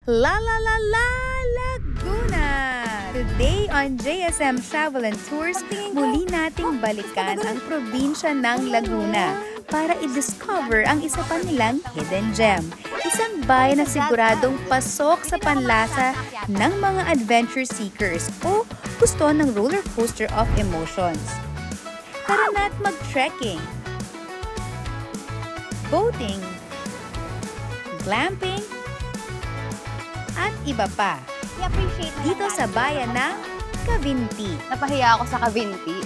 La La La La Laguna! Today on JSM Travel and Tours, muli nating balikan ang probinsya ng Laguna para i-discover ang isa pa nilang hidden gem. Isang bayan na siguradong pasok sa panlasa ng mga adventure seekers o gusto ng roller coaster of emotions. Tara na't mag-trekking, boating, glamping, at iba pa. Dito sa bayan ng Cavinti. Napahiya ako sa Cavinti.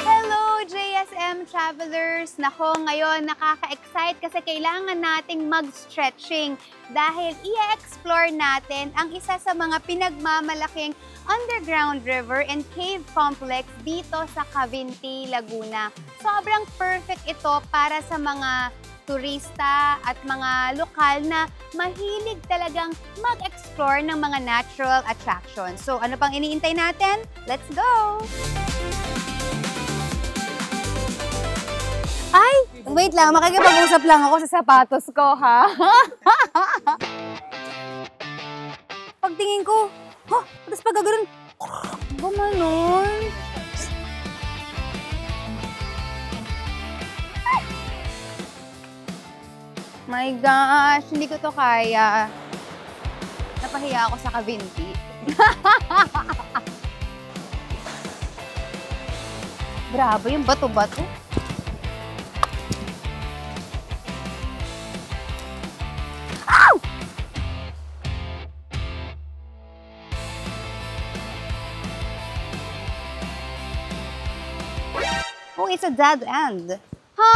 Hello, JSM travelers! Nako, ngayon nakaka-excite kasi kailangan nating mag-stretching dahil i-explore natin ang isa sa mga pinagmamalaking underground river and cave complex dito sa Cavinti, Laguna. Sobrang perfect ito para sa mga turista at mga lokal na mahilig talagang mag-explore ng mga natural attractions. So ano pang iniintay natin? Let's go! Ay! Wait lang, makikipag-usap lang ako sa sapatos ko, ha? Pagtingin ko, tapos pag gano'n, gumanon. My gosh, hindi ko to kaya. Napahiya ako sa Cavinti. Grabe yung bato-bato. Oh, it's a dead end. Ha?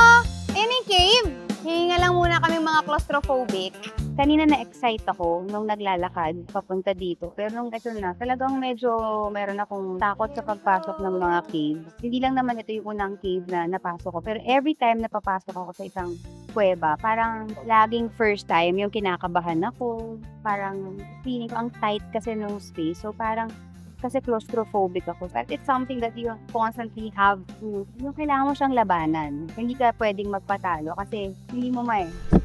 Any cave? Hihinga lang muna kaming mga claustrophobic. Kanina na-excite ako nung naglalakad papunta dito. Pero nung ito na, talagang medyo meron akong takot sa pagpasok ng mga cave. Hindi lang naman ito yung unang cave na napasok ko. Pero every time na papasok ako sa isang kuweba, parang laging first time yung kinakabahan ako. Parang feeling ko ang tight kasi nung space. So parang kasi claustrophobic ako. But it's something that you constantly have to, yung kailangan mo siyang labanan. Hindi ka pwedeng magpatalo kasi hindi mo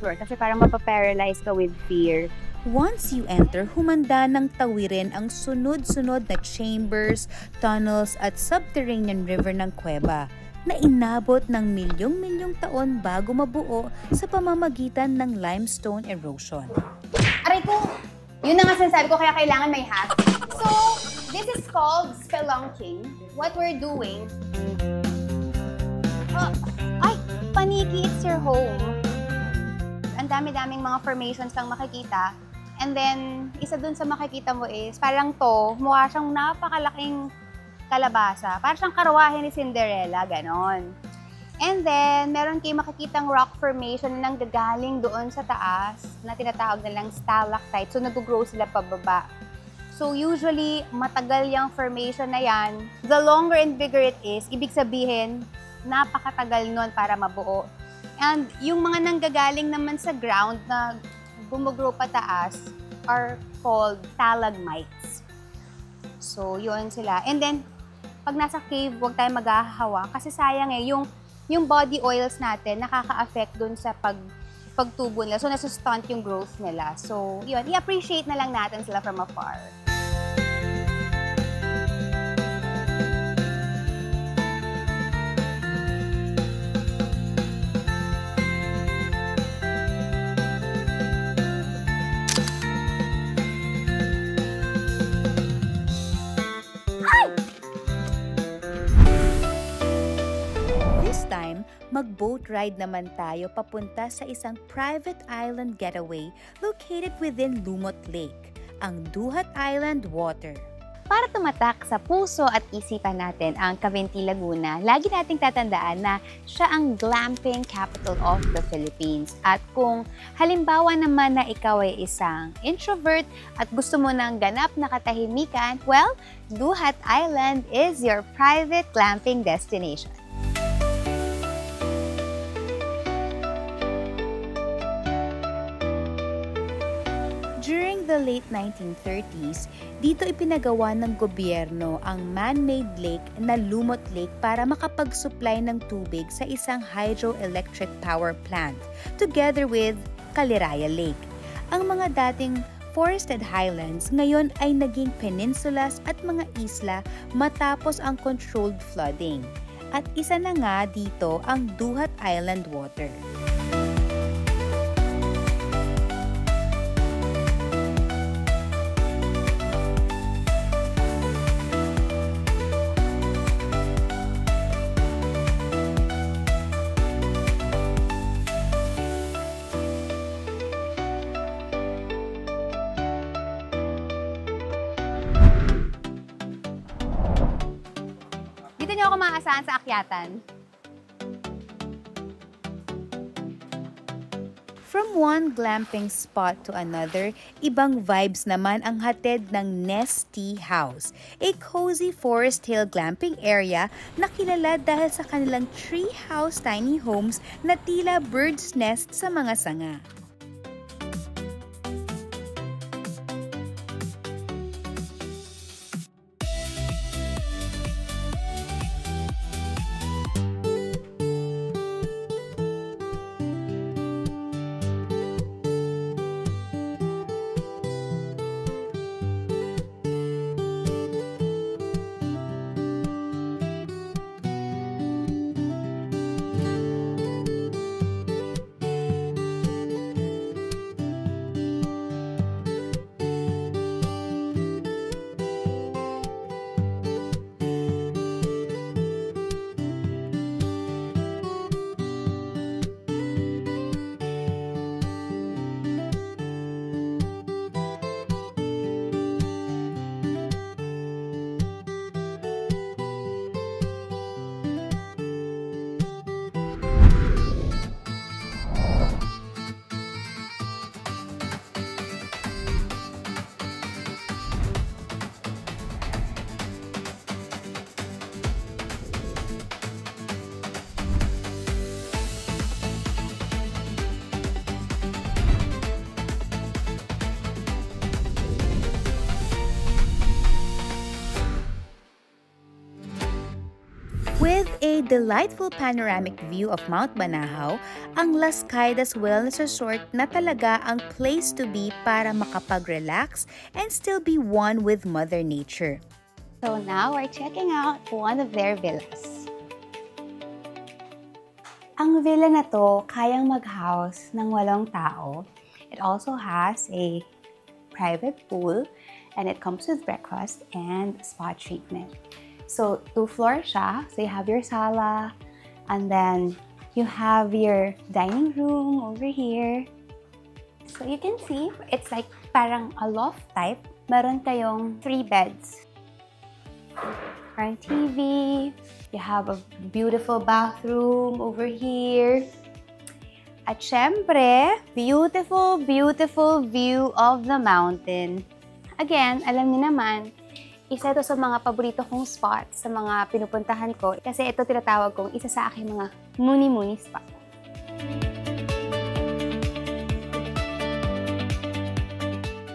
sure. Kasi parang mapaparalyze ka with fear. Once you enter, humanda ng tawirin ang sunod-sunod na chambers, tunnels at subterranean river ng kuweba na inabot ng milyong-milyong taon bago mabuo sa pamamagitan ng limestone erosion. Aray ko! Yun na nga sinasabi ko, kaya kailangan may hat. So, this is called spelunking. What we're doing... ay! Paniki, it's your home. Ang dami-daming mga formations kang makikita. And then, isa dun sa makikita mo is, parang to, mukha siyang napakalaking kalabasa. Parang siyang karwahe ni Cinderella, ganon. And then, meron kayo makikitang rock formation na nanggagaling doon sa taas na tinatawag nilang stalactite. So, nag-grow sila pababa. So, usually, matagal yung formation na yan. The longer and bigger it is, ibig sabihin, napakatagal nun para mabuo. And yung mga nanggagaling naman sa ground na gumugrow pataas are called stalagmites. So, yun sila. And then, pag nasa cave, huwag tayong maghahawa kasi sayang yung body oils natin nakaka-affect dun sa pagtubo nila. So, nasustunt yung growth nila. So, yun, i-appreciate na lang natin sila from afar. Mag-boat ride naman tayo papunta sa isang private island getaway located within Lumot Lake, ang Duhat Island Water. Para tumatak sa puso at isipan natin ang Cavinti, Laguna, lagi nating tatandaan na siya ang glamping capital of the Philippines. At kung halimbawa naman na ikaw ay isang introvert at gusto mo ng ganap na katahimikan, well, Duhat Island is your private glamping destination. the late 1930s, dito ipinagawa ng gobyerno ang man-made lake na Lumot Lake para makapag-supply ng tubig sa isang hydroelectric power plant, together with Caliraya Lake. Ang mga dating forested highlands ngayon ay naging peninsulas at mga isla matapos ang controlled flooding. At isa na nga dito ang Duhat Island water. Dito niyo ako maasahan sa akyatan. From one glamping spot to another, ibang vibes naman ang hatid ng Nest Tea House, a cozy Forest Hill glamping area na kilala dahil sa kanilang treehouse tiny homes na tila bird's nest sa mga sanga. With a delightful panoramic view of Mount Banahaw, ang Las Caídas Wellness Resort na talaga ang place to be para makapag-relax and still be one with Mother Nature. So now we're checking out one of their villas. Ang villa na to kayang mag-house ng 8 tao. It also has a private pool and it comes with breakfast and spa treatment. So 2 floors siya. So you have your sala and then you have your dining room over here. So you can see, it's like parang a loft type. Meron kayong 3 beds. Parang TV. You have a beautiful bathroom over here. At syempre, beautiful, beautiful view of the mountain. Again, alam niyo naman, isa ito sa mga paborito kong spots sa mga pinupuntahan ko kasi ito tinatawag kong isa sa aking mga muni-muni spot.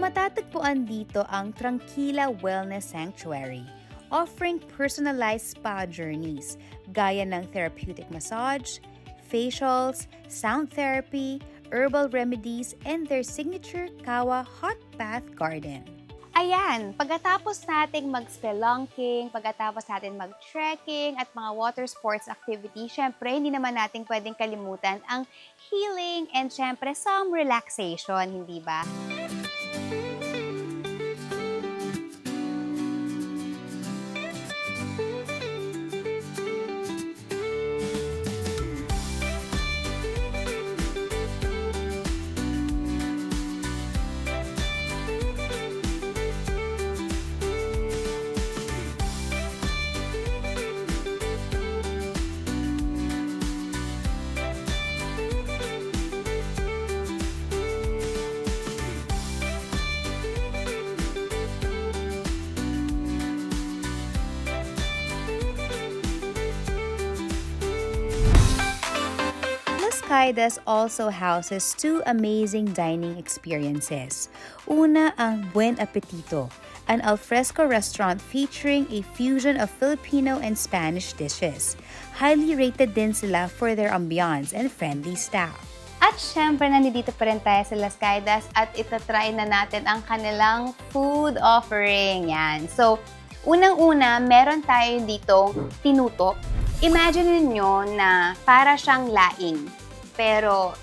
Matatagpuan dito ang Tranquila Wellness Sanctuary, offering personalized spa journeys gaya ng therapeutic massage, facials, sound therapy, herbal remedies, and their signature Kawa hot bath garden. Ayan, pagkatapos nating mag-spelunking, pagkatapos natin mag-trekking at mga water sports activity, syempre hindi naman natin pwedeng kalimutan ang healing and syempre some relaxation, hindi ba? Caidas also houses two amazing dining experiences. Una ang Buen Apetito, an alfresco restaurant featuring a fusion of Filipino and Spanish dishes. Highly rated din sila for their ambiance and friendly staff. At syempre, nandito pa rin tayo sa Las Caidas at itatry na natin ang kanilang food offering. Yan. So, unang-una, meron tayo ditong tinuto. Imagine niyo na para siyang laing, pero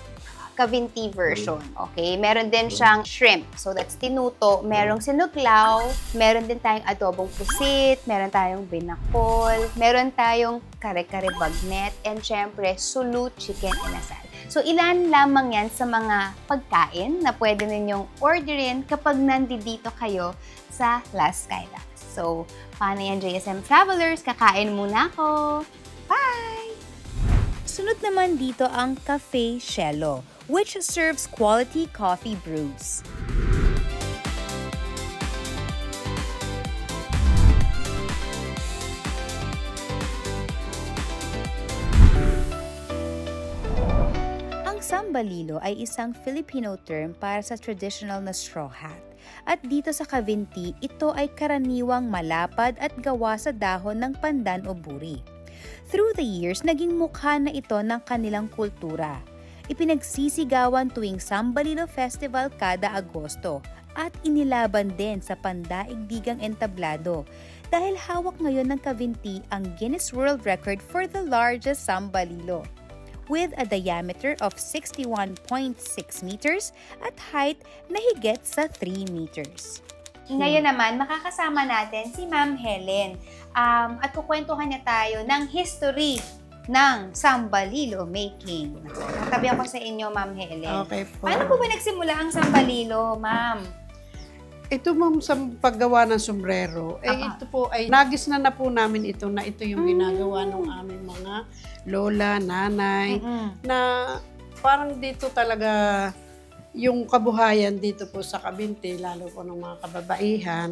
Cavinti version, okay? Meron din siyang shrimp, so that's tinuto. Merong sinuklaw, meron din tayong adobong pusit, meron tayong binakol, meron tayong kare-kare bagnet, and syempre, sulu chicken inasal. So, ilan lamang yan sa mga pagkain na pwede ninyong orderin kapag nandito kayo sa Las Caidas. So, paano yan, JSM Travelers? Kakain muna ako! Bye! Sunod naman dito ang Cafe Cielo, which serves quality coffee brews. Ang sambalilo ay isang Filipino term para sa traditional na straw hat. At dito sa Cavinti, ito ay karaniwang malapad at gawa sa dahon ng pandan o buri. Through the years, naging mukha na ito ng kanilang kultura. Ipinagsisigawan tuwing Sambalilo Festival kada Agosto at inilaban din sa pandaigdigang entablado dahil hawak ngayon ng Cavinti ang Guinness World Record for the largest Sambalilo with a diameter of 61.6 meters at height na higit sa 3 meters. Ngayon naman, makakasama natin si Ma'am Helen at kukwentuhan niya tayo ng history ng Sambalilo making. Natabi ako sa inyo, Ma'am Helen. Okay po. Paano po ba nagsimula ang Sambalilo, Ma'am? Ito ma'am sa paggawa ng sombrero, ito po ay nagis na po namin ito na ito yung ginagawa ng aming mga lola, nanay, na parang dito talaga yung kabuhayan dito po sa Cavinti, lalo po ng mga kababaihan,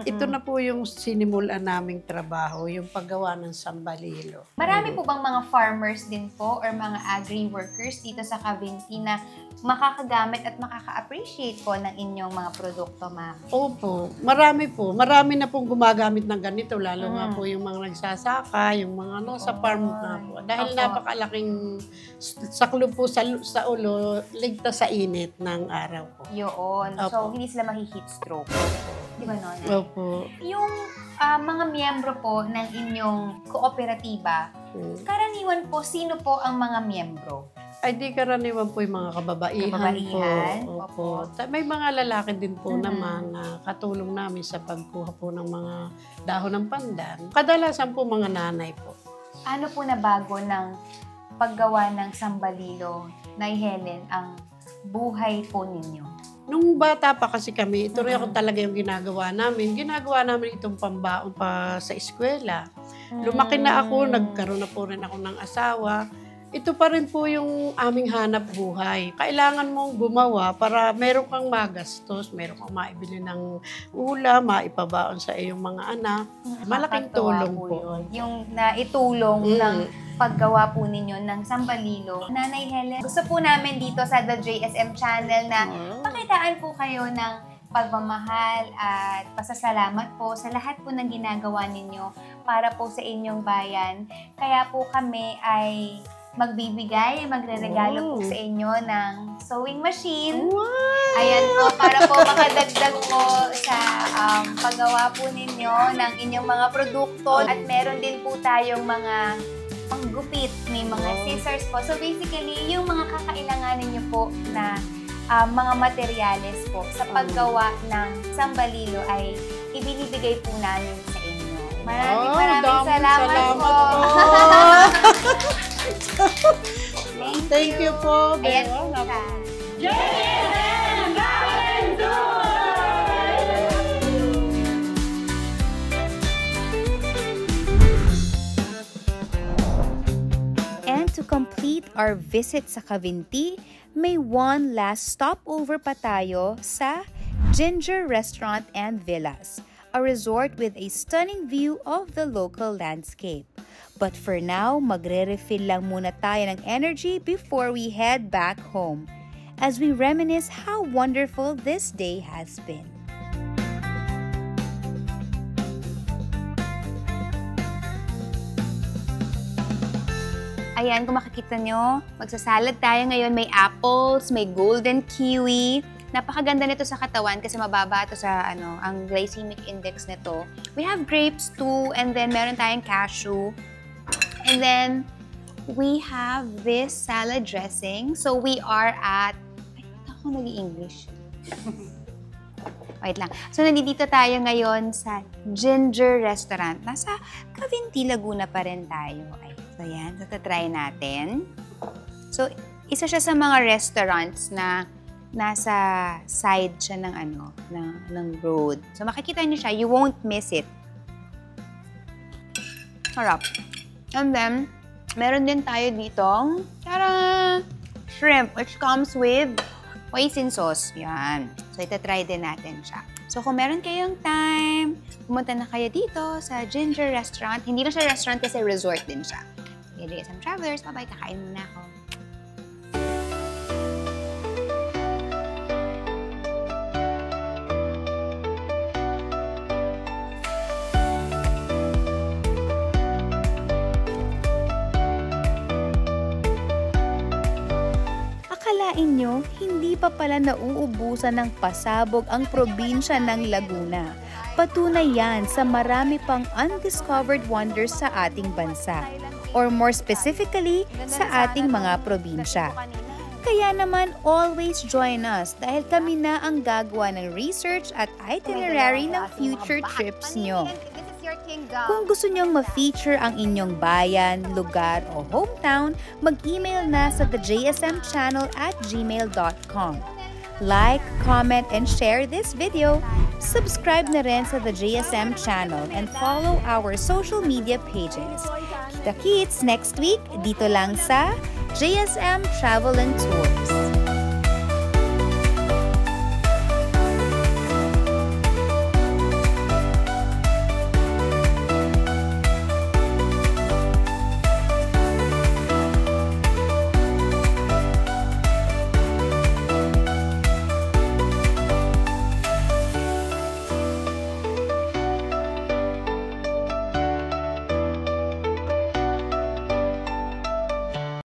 ito na po yung sinimulan naming trabaho, yung paggawa ng sambalilo. Marami po bang mga farmers din po or mga agri-workers dito sa Cavinti na makakagamit at makaka-appreciate po ng inyong mga produkto, ma'am? Opo, marami po. Marami na pong gumagamit ng ganito, lalo nga po yung mga nagsasaka, yung mga nasa farm na po. Dahil napakalaking saklo po sa ulo, ligtas sa init ng araw po. Yun. Opo. So, hindi sila mahi-heat stroke. Di ba, Nona? Opo. Yung mga miyembro po ng inyong kooperatiba, karaniwan po, sino po ang mga miyembro? Ay, di karaniwan po yung mga kababaihan po. Opo. May mga lalaki din po naman na katulong namin sa pagkuha po ng mga dahon ng pandan. Kadalasan po mga nanay po. Ano po na bago ng paggawa ng sambalilo, Nay Helen, ang buhay po ninyo? Nung bata pa kasi kami, ito rin ako talaga yung ginagawa namin. Ginagawa namin itong pambaon pa sa eskwela. Lumaki na ako, nagkaroon na po rin ako ng asawa. Ito pa rin po yung aming hanap buhay. Kailangan mong gumawa para meron kang magastos, meron kang maibili ng ulam, maipabaon sa iyong mga anak. Malaking tulong po. Yung naitulong ng paggawa po ninyo ng sambalilo. Nanay Helen, gusto po namin dito sa The JSM Channel na pakitaan po kayo ng pagmamahal at pasasalamat po sa lahat po ng ginagawa ninyo para po sa inyong bayan. Kaya po kami ay magre-regalo po sa inyo ng sewing machine. Wow! Ayan po, para po makadagdag po sa paggawa po ninyo ng inyong mga produkto. At meron din po tayong mga panggupit, may mga scissors po. So basically, yung mga kakailanganin nyo po na mga materyales po sa paggawa ng sambalilo ay ibinibigay po namin sa inyo. Maraming salamat po. Thank you po. Ayan po siya. And to complete our visit sa Cavinti, may one last stopover pa tayo sa Ginger Restaurant and Villas, a resort with a stunning view of the local landscape. But for now, magre-refill lang muna tayo ng energy before we head back home as we reminisce how wonderful this day has been. Ayan, kung makikita nyo, magsasalad tayo ngayon. May apples, may golden kiwi. Napakaganda nito sa katawan kasi mababa ito sa ang glycemic index nito. We have grapes too, and then meron tayong cashew. And then, we have this salad dressing. So, we are at... Ay, ako nag-i-English. Wait lang. So, nandito tayo ngayon sa Ginger Restaurant. Nasa Cavinti, Laguna pa rin tayo. Ay, so, yan. So, tatry natin. So, isa siya sa mga restaurants na nasa side siya ng road. So, makikita niyo siya. You won't miss it. Harap. And then, meron din tayo ditong shrimp, which comes with hoisin sauce. Yan. So, itatry din natin siya. So, kung meron kayong time, pumunta na kayo dito sa Ginger Restaurant. Hindi na siya restaurant kasi resort din siya. Okay, JSM Travelers, bye-bye. Kakain muna ako. Akalain nyo, hindi pa pala nauubusan ng pasabog ang probinsya ng Laguna. Patunay yan sa marami pang undiscovered wonders sa ating bansa, or more specifically, sa ating mga probinsya. Kaya naman, always join us dahil kami na ang gagawa ng research at itinerary ng future trips nyo. Kung gusto nyong ma-feature ang inyong bayan, lugar o hometown, mag-email na sa thejsmchannel@gmail.com. Like, comment, and share this video. Subscribe na rin sa The JSM Channel and follow our social media pages. Kita-kits next week dito lang sa JSM Travel and Tours.